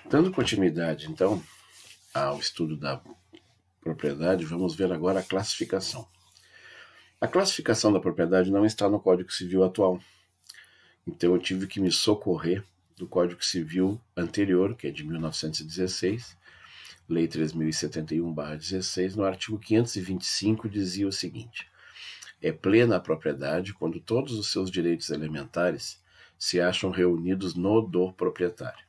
Dando continuidade, então, ao estudo da propriedade, vamos ver agora a classificação. A classificação da propriedade não está no Código Civil atual. Então eu tive que me socorrer do Código Civil anterior, que é de 1916, Lei 3.071/16, no artigo 525 dizia o seguinte: é plena a propriedade quando todos os seus direitos elementares se acham reunidos no do proprietário.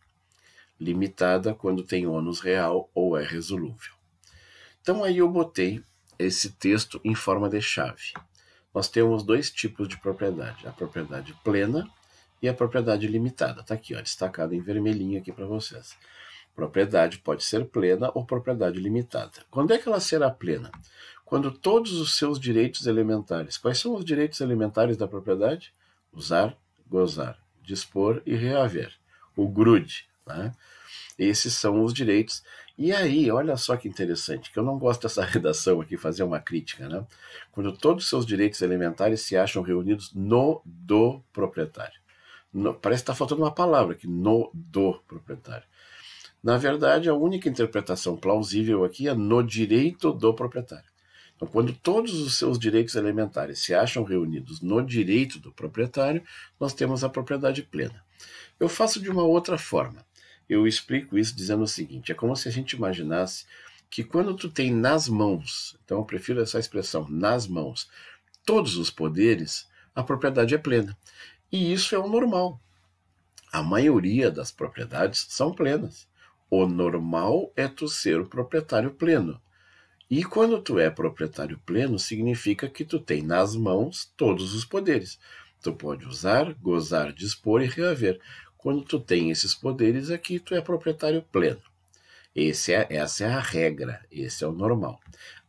Limitada quando tem ônus real ou é resolúvel. Então aí eu botei esse texto em forma de chave. Nós temos dois tipos de propriedade: a propriedade plena e a propriedade limitada. Está aqui, ó, destacado em vermelhinho aqui para vocês. Propriedade pode ser plena ou propriedade limitada. Quando é que ela será plena? Quando todos os seus direitos elementares. Quais são os direitos elementares da propriedade? Usar, gozar, dispor e reaver. O GRUD, né? Esses são os direitos. E aí, olha só que interessante, que eu não gosto dessa redação aqui, fazer uma crítica, né? Quando todos os seus direitos elementares se acham reunidos no do proprietário. Parece que está faltando uma palavra aqui, no do proprietário. Na verdade, a única interpretação plausível aqui é no direito do proprietário. Então, quando todos os seus direitos elementares se acham reunidos no direito do proprietário, nós temos a propriedade plena. Eu faço de uma outra forma. Eu explico isso dizendo o seguinte: é como se a gente imaginasse que quando tu tem nas mãos, então eu prefiro essa expressão, nas mãos, todos os poderes, a propriedade é plena. E isso é o normal. A maioria das propriedades são plenas. O normal é tu ser o proprietário pleno. E quando tu é proprietário pleno, significa que tu tem nas mãos todos os poderes. Tu pode usar, gozar, dispor e reaver. Quando tu tem esses poderes aqui, tu é proprietário pleno. Essa é a regra, esse é o normal.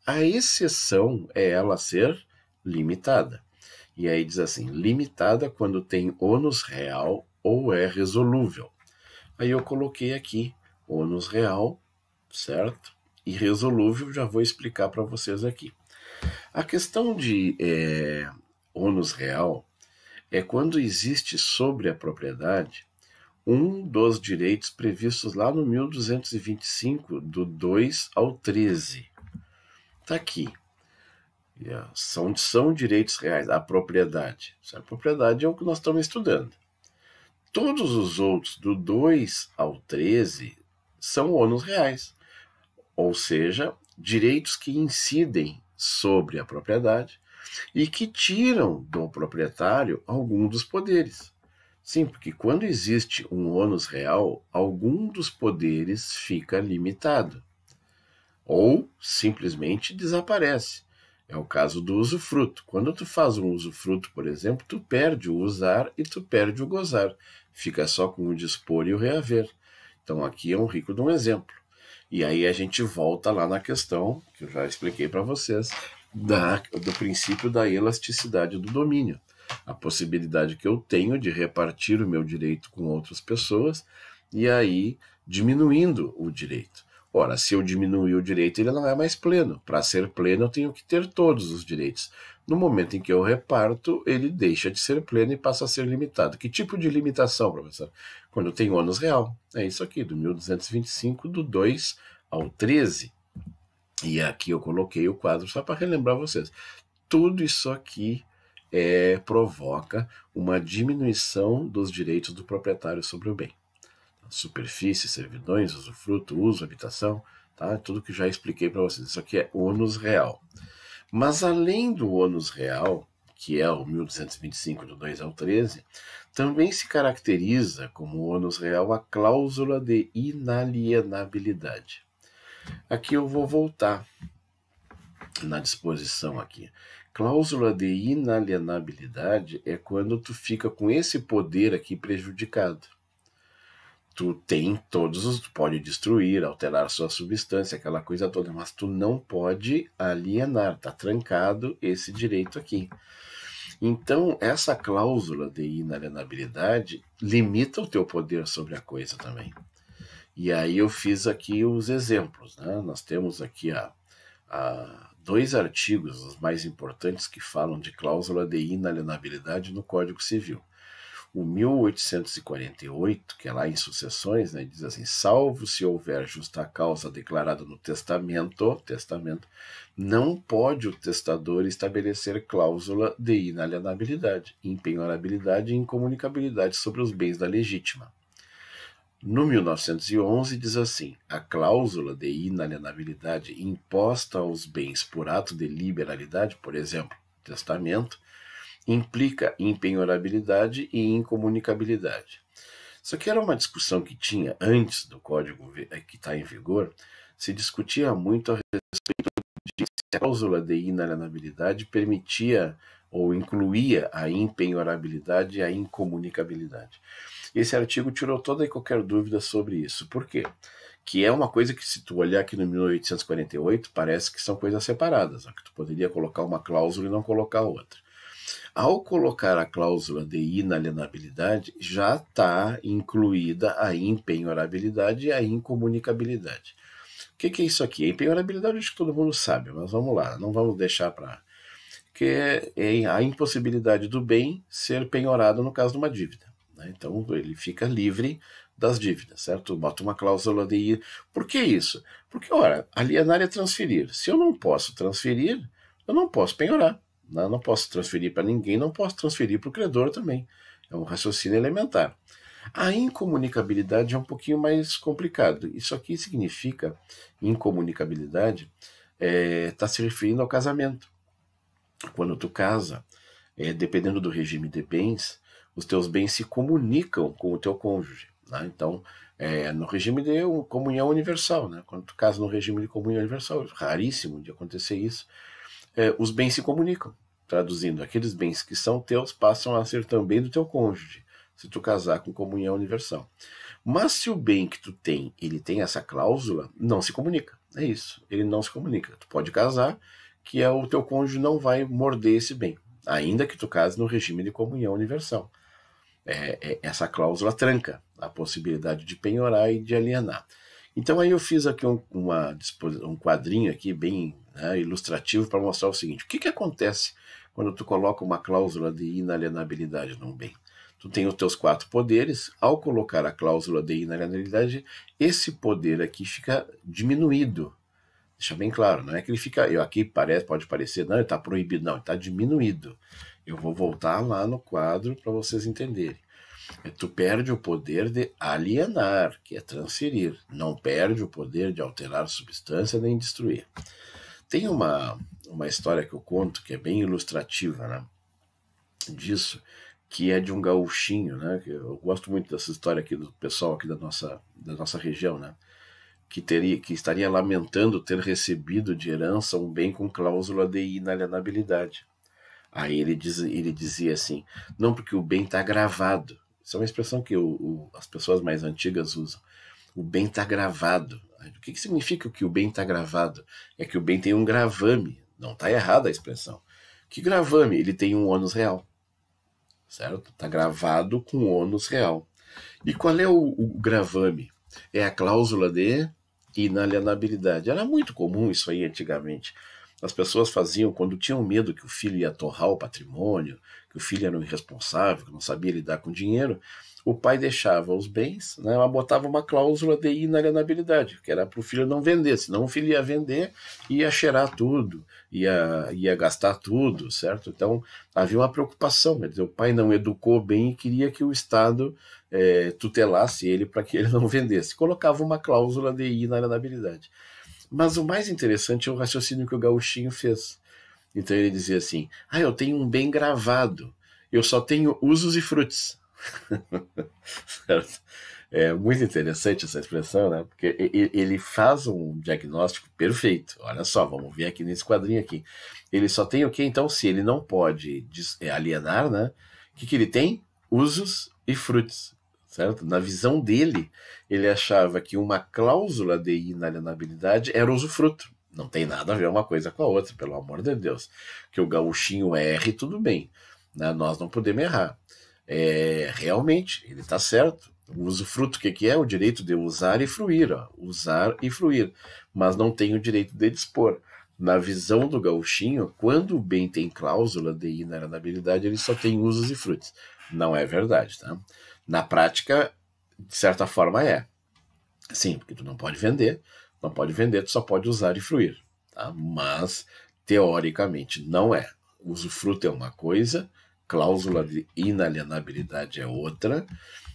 A exceção é ela ser limitada. E aí diz assim, limitada quando tem ônus real ou é resolúvel. Aí eu coloquei aqui ônus real, certo? E resolúvel já vou explicar para vocês aqui. A questão de ônus real é quando existe sobre a propriedade um dos direitos previstos lá no 1225, do 2 ao 13. Está aqui. São direitos reais, a propriedade. A propriedade é o que nós estamos estudando. Todos os outros, do 2 ao 13, são ônus reais. Ou seja, direitos que incidem sobre a propriedade e que tiram do proprietário algum dos poderes. Sim, porque quando existe um ônus real, algum dos poderes fica limitado ou simplesmente desaparece. É o caso do usufruto. Quando tu faz um usufruto, por exemplo, tu perde o usar e tu perde o gozar. Fica só com o dispor e o reaver. Então aqui é um rico de um exemplo. E aí a gente volta lá na questão, que eu já expliquei para vocês, do princípio da elasticidade do domínio. A possibilidade que eu tenho de repartir o meu direito com outras pessoas e aí diminuindo o direito. Ora, se eu diminuir o direito, ele não é mais pleno. Para ser pleno, eu tenho que ter todos os direitos. No momento em que eu reparto, ele deixa de ser pleno e passa a ser limitado. Que tipo de limitação, professor? Quando tem ônus real. É isso aqui, do 1225, do 2 ao 13. E aqui eu coloquei o quadro só para relembrar vocês. Tudo isso aqui provoca uma diminuição dos direitos do proprietário sobre o bem. Superfície, servidões, usufruto, uso, habitação, tá? Tudo que já expliquei para vocês. Isso aqui é ônus real. Mas além do ônus real, que é o 1225 do 2 ao 13, também se caracteriza como ônus real a cláusula de inalienabilidade. Aqui eu vou voltar na disposição aqui. Cláusula de inalienabilidade é quando tu fica com esse poder aqui prejudicado. Tu tem tu pode destruir, alterar sua substância, aquela coisa toda, mas tu não pode alienar, tá trancado esse direito aqui. Então, essa cláusula de inalienabilidade limita o teu poder sobre a coisa também. E aí eu fiz aqui os exemplos, né? Nós temos aqui dois artigos, os mais importantes, que falam de cláusula de inalienabilidade no Código Civil. O 1848, que é lá em sucessões, né, diz assim: salvo se houver justa causa declarada no testamento, não pode o testador estabelecer cláusula de inalienabilidade, impenhorabilidade e incomunicabilidade sobre os bens da legítima. No 1911 diz assim: a cláusula de inalienabilidade imposta aos bens por ato de liberalidade, por exemplo, testamento, implica impenhorabilidade e incomunicabilidade. Isso aqui era uma discussão que tinha antes do código que está em vigor. Se discutia muito a respeito de se a cláusula de inalienabilidade permitia ou incluía a impenhorabilidade e a incomunicabilidade. Esse artigo tirou toda e qualquer dúvida sobre isso. Por quê? Que é uma coisa que, se tu olhar aqui no 1848, parece que são coisas separadas, que tu poderia colocar uma cláusula e não colocar outra. Ao colocar a cláusula de inalienabilidade, já está incluída a impenhorabilidade e a incomunicabilidade. O que é isso aqui? A impenhorabilidade acho que todo mundo sabe, mas vamos lá, não vamos deixar para... que é a impossibilidade do bem ser penhorado no caso de uma dívida. Né? Então ele fica livre das dívidas, certo? Bota uma cláusula de... Por que isso? Porque, ora, alienar é transferir. Se eu não posso transferir, eu não posso penhorar. Não posso transferir para ninguém, não posso transferir para o credor também. É um raciocínio elementar. A incomunicabilidade é um pouquinho mais complicado. Isso aqui significa, incomunicabilidade, está se referindo ao casamento. Quando tu casa, dependendo do regime de bens, os teus bens se comunicam com o teu cônjuge. Né? Então, no regime de comunhão universal, né? Quando tu casa no regime de comunhão universal, é raríssimo de acontecer isso, os bens se comunicam. Traduzindo, aqueles bens que são teus passam a ser também do teu cônjuge, se tu casar com comunhão universal. Mas se o bem que tu tem, ele tem essa cláusula, não se comunica. É isso, ele não se comunica. Tu pode casar, que o teu cônjuge não vai morder esse bem, ainda que tu case no regime de comunhão universal. Essa cláusula tranca a possibilidade de penhorar e de alienar. Então aí eu fiz aqui um quadrinho aqui bem ilustrativo para mostrar o seguinte: o que acontece quando tu coloca uma cláusula de inalienabilidade num bem? Tu tem os teus 4 poderes. Ao colocar a cláusula de inalienabilidade, esse poder aqui fica diminuído. Deixa bem claro, não é que ele fica... Aqui pode parecer, não, ele está proibido. Não, ele está diminuído. Eu vou voltar lá no quadro para vocês entenderem. Tu perde o poder de alienar, que é transferir. Não perde o poder de alterar substância nem destruir. Tem uma história que eu conto que é bem ilustrativa, né, disso, que é de um gaúchinho, né? Eu gosto muito dessa história aqui do pessoal aqui da nossa região, né? Que estaria lamentando ter recebido de herança um bem com cláusula de inalienabilidade. Aí ele dizia assim: não, porque o bem está gravado. Isso é uma expressão que as pessoas mais antigas usam. O bem está gravado. O que significa que o bem está gravado? É que o bem tem um gravame. Não está errada a expressão. Que gravame? Ele tem um ônus real. Certo? Está gravado com ônus real. E qual é o gravame? É a cláusula de inalienabilidade. Era muito comum isso aí antigamente. As pessoas faziam quando tinham medo que o filho ia torrar o patrimônio, que o filho era um irresponsável, que não sabia lidar com dinheiro. O pai deixava os bens, né, mas botava uma cláusula de inalienabilidade, que era para o filho não vender, senão o filho ia vender e ia cheirar tudo, ia gastar tudo, certo? Então havia uma preocupação, quer dizer, o pai não educou bem e queria que o Estado tutelasse ele para que ele não vendesse. Colocava uma cláusula de inalienabilidade. Mas o mais interessante é o raciocínio que o gauchinho fez. Então ele dizia assim: eu tenho um bem gravado, eu só tenho usos e frutos. É muito interessante essa expressão, né? Porque ele faz um diagnóstico perfeito. Olha só, vamos ver aqui nesse quadrinho aqui. Ele só tem o quê? Então, se ele não pode alienar, né? O que ele tem? Usos e frutos. Certo? Na visão dele, ele achava que uma cláusula de inalienabilidade era usufruto. Não tem nada a ver uma coisa com a outra, pelo amor de Deus. Que o gauchinho erre, tudo bem. Né? Nós não podemos errar. Realmente, ele está certo. O usufruto, o que é? O direito de usar e fruir. Ó. Usar e fruir. Mas não tem o direito de dispor. Na visão do gauchinho, quando o bem tem cláusula de inalienabilidade, ele só tem usos e frutos. Não é verdade, tá? Na prática, de certa forma é. Sim, porque tu não pode vender, tu só pode usar e fruir, tá? Mas, teoricamente, não é. Usufruto é uma coisa, cláusula de inalienabilidade é outra,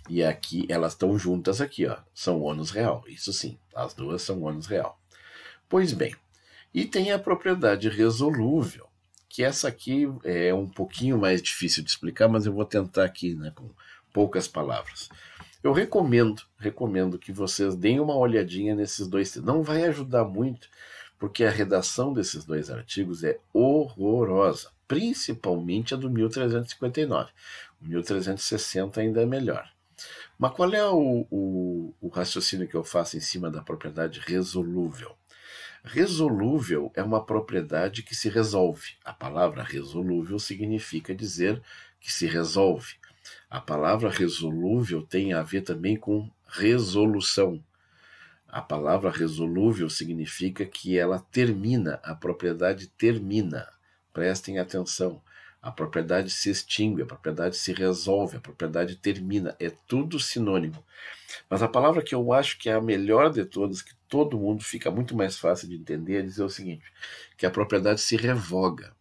e aqui elas estão juntas aqui, ó, são ônus real, isso sim, as duas são ônus real. Pois bem, e tem a propriedade resolúvel, que essa aqui é um pouquinho mais difícil de explicar, mas eu vou tentar aqui, né, com poucas palavras. Eu recomendo que vocês deem uma olhadinha nesses dois. Não vai ajudar muito, porque a redação desses dois artigos é horrorosa, principalmente a do 1359. O 1360 ainda é melhor. Mas qual é o raciocínio que eu faço em cima da propriedade resolúvel? Resolúvel é uma propriedade que se resolve. A palavra resolúvel significa dizer que se resolve. A palavra resolúvel tem a ver também com resolução. A palavra resolúvel significa que ela termina, a propriedade termina. Prestem atenção. A propriedade se extingue, a propriedade se resolve, a propriedade termina. É tudo sinônimo. Mas a palavra que eu acho que é a melhor de todas, que todo mundo fica muito mais fácil de entender, é dizer o seguinte, que a propriedade se revoga.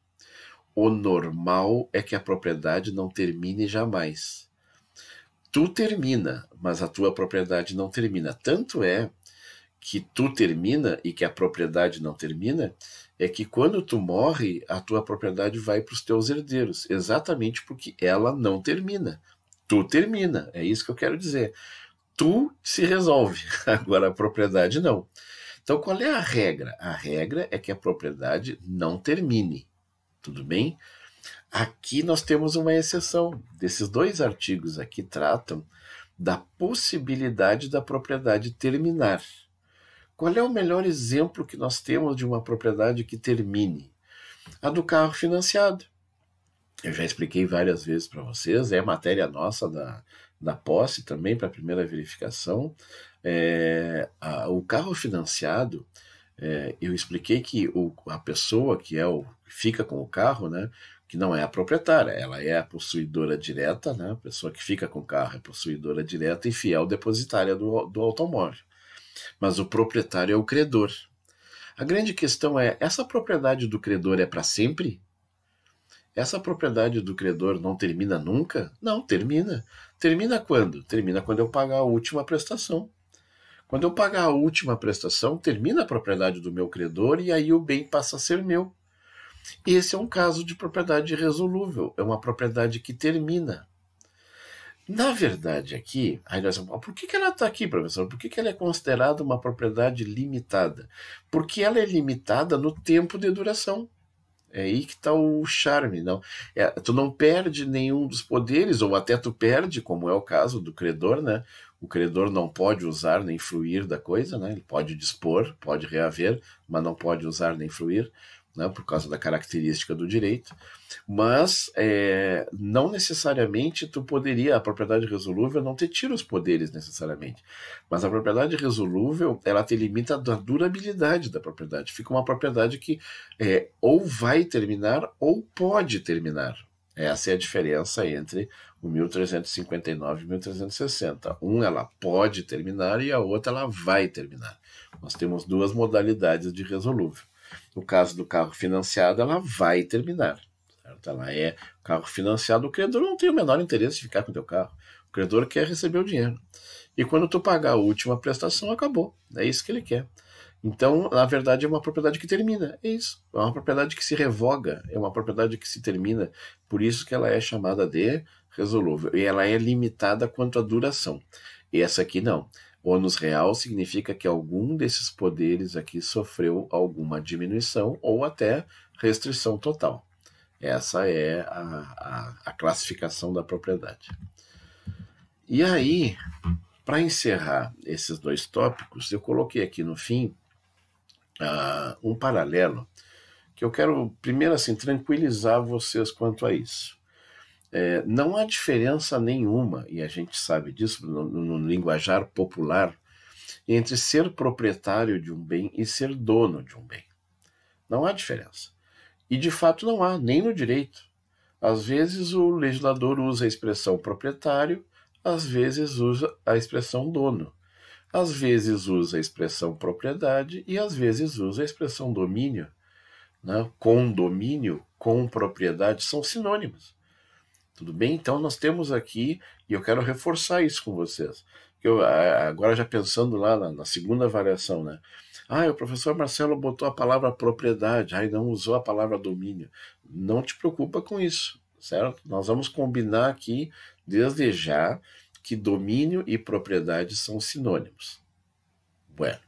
O normal é que a propriedade não termine jamais. Tu termina, mas a tua propriedade não termina. Tanto é que tu termina e que a propriedade não termina, é que quando tu morre, a tua propriedade vai para os teus herdeiros, exatamente porque ela não termina. Tu termina, é isso que eu quero dizer. Tu se resolve, agora a propriedade não. Então qual é a regra? A regra é que a propriedade não termine. Tudo bem? Aqui nós temos uma exceção. Desses dois artigos aqui tratam da possibilidade da propriedade terminar. Qual é o melhor exemplo que nós temos de uma propriedade que termine? A do carro financiado. Eu já expliquei várias vezes para vocês, é matéria nossa da posse também, para a primeira verificação. O carro financiado, eu expliquei que a pessoa que fica com o carro, né, que não é a proprietária, ela é a possuidora direta, né, a pessoa que fica com o carro é possuidora direta e fiel depositária do automóvel. Mas o proprietário é o credor. A grande questão é, essa propriedade do credor é para sempre? Essa propriedade do credor não termina nunca? Não, termina. Termina quando? Termina quando eu pagar a última prestação. Quando eu pagar a última prestação, termina a propriedade do meu credor e aí o bem passa a ser meu. Esse é um caso de propriedade resolúvel, é uma propriedade que termina. Na verdade, aqui, aí nós vamos, por que ela está aqui, professor? Por que ela é considerada uma propriedade limitada? Porque ela é limitada no tempo de duração. É aí que está o charme. Não? Tu não perde nenhum dos poderes, ou até tu perde, como é o caso do credor, né? O credor não pode usar nem fruir da coisa, né? Ele pode dispor, pode reaver, mas não pode usar nem fruir, né? Por causa da característica do direito. Mas não necessariamente tu poderia, a propriedade resolúvel não te tira os poderes necessariamente, mas a propriedade resolúvel ela te limita da durabilidade da propriedade, fica uma propriedade que ou vai terminar ou pode terminar. Essa é a diferença entre o 1359 e o 1360. Ela pode terminar e a outra ela vai terminar. Nós temos duas modalidades de resolúvel. No caso do carro financiado, ela vai terminar. Certo? Ela é carro financiado. O credor não tem o menor interesse de ficar com o teu carro. O credor quer receber o dinheiro. E quando tu pagar a última prestação, acabou. É isso que ele quer. Então, na verdade, é uma propriedade que termina. É isso. É uma propriedade que se revoga. É uma propriedade que se termina. Por isso que ela é chamada de resolúvel. E ela é limitada quanto à duração. E essa aqui não. Ônus real significa que algum desses poderes aqui sofreu alguma diminuição ou até restrição total. Essa é a classificação da propriedade. E aí, para encerrar esses dois tópicos, eu coloquei aqui no fim um paralelo que eu quero primeiro assim tranquilizar vocês quanto a isso. Não há diferença nenhuma, e a gente sabe disso no linguajar popular, entre ser proprietário de um bem e ser dono de um bem. Não há diferença. E de fato não há, nem no direito. Às vezes o legislador usa a expressão proprietário, às vezes usa a expressão dono. Às vezes usa a expressão propriedade e às vezes usa a expressão domínio. Né? Condomínio, com propriedade são sinônimos. Tudo bem? Então nós temos aqui, e eu quero reforçar isso com vocês. Agora já pensando lá na segunda variação, né? O professor Marcelo botou a palavra propriedade, não usou a palavra domínio. Não te preocupa com isso, certo? Nós vamos combinar aqui, desde já, que domínio e propriedade são sinônimos. Bueno,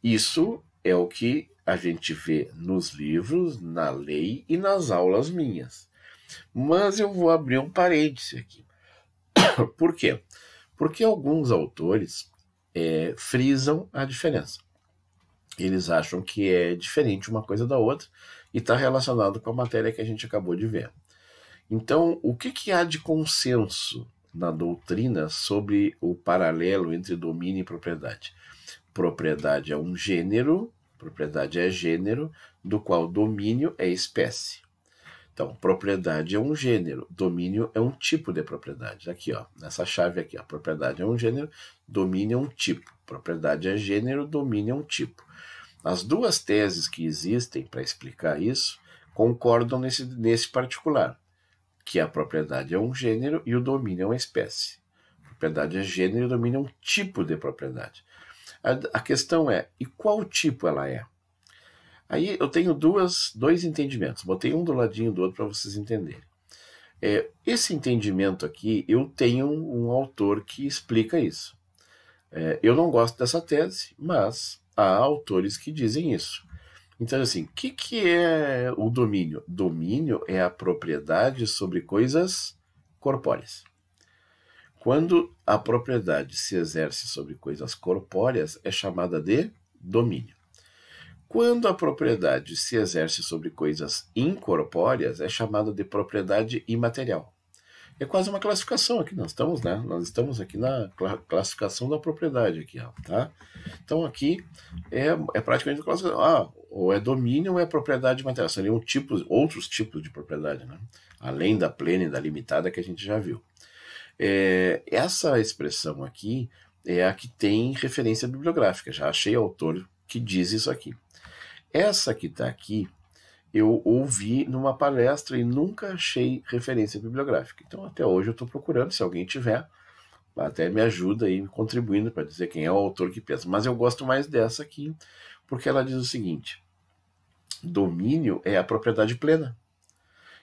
isso é o que a gente vê nos livros, na lei e nas aulas minhas. Mas eu vou abrir um parêntese aqui. Por quê? Porque alguns autores frisam a diferença. Eles acham que é diferente uma coisa da outra e está relacionado com a matéria que a gente acabou de ver. Então, o que há de consenso na doutrina sobre o paralelo entre domínio e propriedade? Propriedade é um gênero, propriedade é gênero, do qual domínio é espécie. Então, propriedade é um gênero, domínio é um tipo de propriedade. Aqui, ó, nessa chave aqui, ó, propriedade é um gênero, domínio é um tipo. Propriedade é gênero, domínio é um tipo. As duas teses que existem para explicar isso concordam nesse particular, que a propriedade é um gênero e o domínio é uma espécie. Propriedade é gênero e o domínio é um tipo de propriedade. A questão é, e qual tipo ela é? Aí eu tenho dois entendimentos. Botei um do ladinho do outro para vocês entenderem. Esse entendimento aqui, eu tenho um autor que explica isso. Eu não gosto dessa tese, mas há autores que dizem isso. Então, assim, o que é o domínio? Domínio é a propriedade sobre coisas corpóreas. Quando a propriedade se exerce sobre coisas corpóreas, é chamada de domínio. Quando a propriedade se exerce sobre coisas incorpóreas, é chamada de propriedade imaterial. É quase uma classificação aqui, nós estamos aqui na classificação da propriedade aqui, ó, tá? Então aqui é praticamente uma classificação. Ou é domínio ou é propriedade material. Seriam outros tipos de propriedade, né? Além da plena e da limitada que a gente já viu. Essa expressão aqui é a que tem referência bibliográfica. Já achei autor que diz isso aqui. Essa que está aqui, eu ouvi numa palestra e nunca achei referência bibliográfica. Então, até hoje eu estou procurando, se alguém tiver, até me ajuda aí, contribuindo para dizer quem é o autor que pensa. Mas eu gosto mais dessa aqui, porque ela diz o seguinte: domínio é a propriedade plena.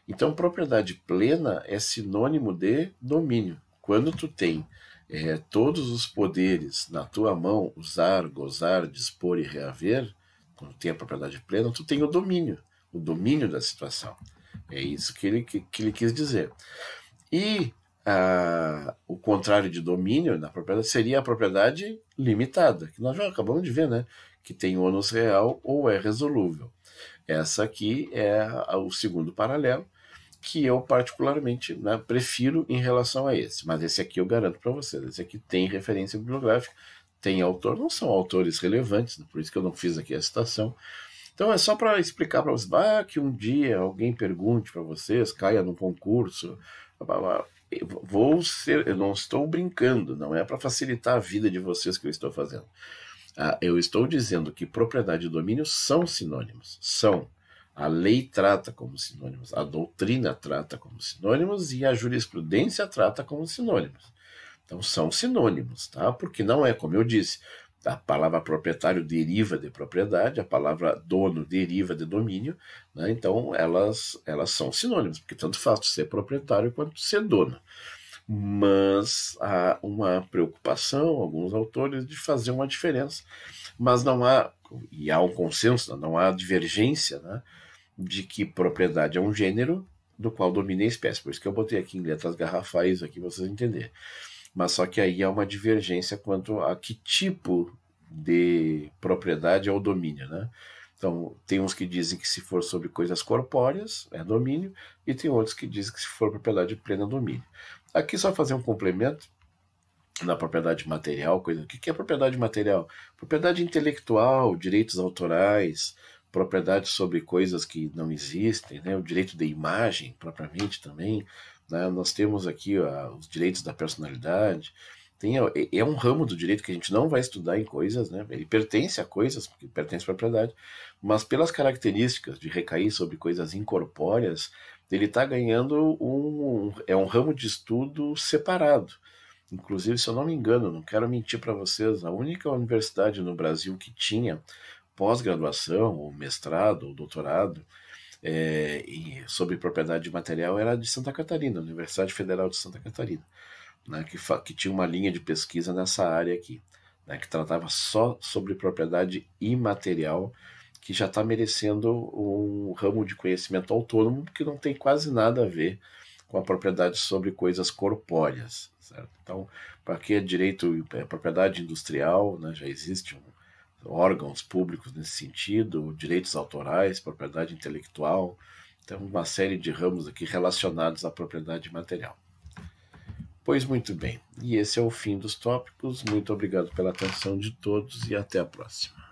Então, propriedade plena é sinônimo de domínio. Quando tu tem todos os poderes na tua mão, usar, gozar, dispor e reaver, quando tem a propriedade plena, tu tem o domínio da situação. É isso que ele quis dizer. E o contrário de domínio na propriedade seria a propriedade limitada, que nós já acabamos de ver, né? Que tem ônus real ou é resolúvel. Essa aqui é o segundo paralelo, que eu particularmente, né, prefiro em relação a esse. Mas esse aqui eu garanto para vocês, esse aqui tem referência bibliográfica, tem autor, não são autores relevantes, por isso que eu não fiz aqui a citação. Então é só para explicar para vocês, que um dia alguém pergunte para vocês, caia num concurso, eu não estou brincando, não é para facilitar a vida de vocês que eu estou fazendo. Eu estou dizendo que propriedade e domínio são sinônimos, são. A lei trata como sinônimos, a doutrina trata como sinônimos e a jurisprudência trata como sinônimos. Então são sinônimos, tá? Porque não é, como eu disse, a palavra proprietário deriva de propriedade, a palavra dono deriva de domínio, né? Então elas são sinônimos, porque tanto faz ser proprietário quanto ser dono. Mas há uma preocupação, alguns autores, de fazer uma diferença, mas não há, e há um consenso, não há divergência, né, de que propriedade é um gênero do qual domina a espécie. Por isso que eu botei aqui em letras garrafais, aqui para vocês entenderem. Mas só que aí há uma divergência quanto a que tipo de propriedade é o domínio, né? Então, tem uns que dizem que se for sobre coisas corpóreas, é domínio, e tem outros que dizem que se for propriedade plena, é domínio. Aqui só fazer um complemento na propriedade material. O que é propriedade material? Propriedade intelectual, direitos autorais, propriedade sobre coisas que não existem, né? O direito de imagem, propriamente também, né? Nós temos aqui os direitos da personalidade. É um ramo do direito que a gente não vai estudar em coisas, né? Ele pertence a coisas, porque pertence à propriedade, mas pelas características de recair sobre coisas incorpóreas, ele está ganhando é um ramo de estudo separado. Inclusive, se eu não me engano, não quero mentir para vocês, a única universidade no Brasil que tinha pós-graduação, ou mestrado, ou doutorado, sobre propriedade material era a de Santa Catarina, a Universidade Federal de Santa Catarina, né, que tinha uma linha de pesquisa nessa área aqui, né, que tratava só sobre propriedade imaterial, que já está merecendo um ramo de conhecimento autônomo, que não tem quase nada a ver com a propriedade sobre coisas corpóreas. Certo? Então, para que é direito, propriedade industrial, né, já existem órgãos públicos nesse sentido, direitos autorais, propriedade intelectual, então uma série de ramos aqui relacionados à propriedade material. Pois muito bem, e esse é o fim dos tópicos. Muito obrigado pela atenção de todos e até a próxima.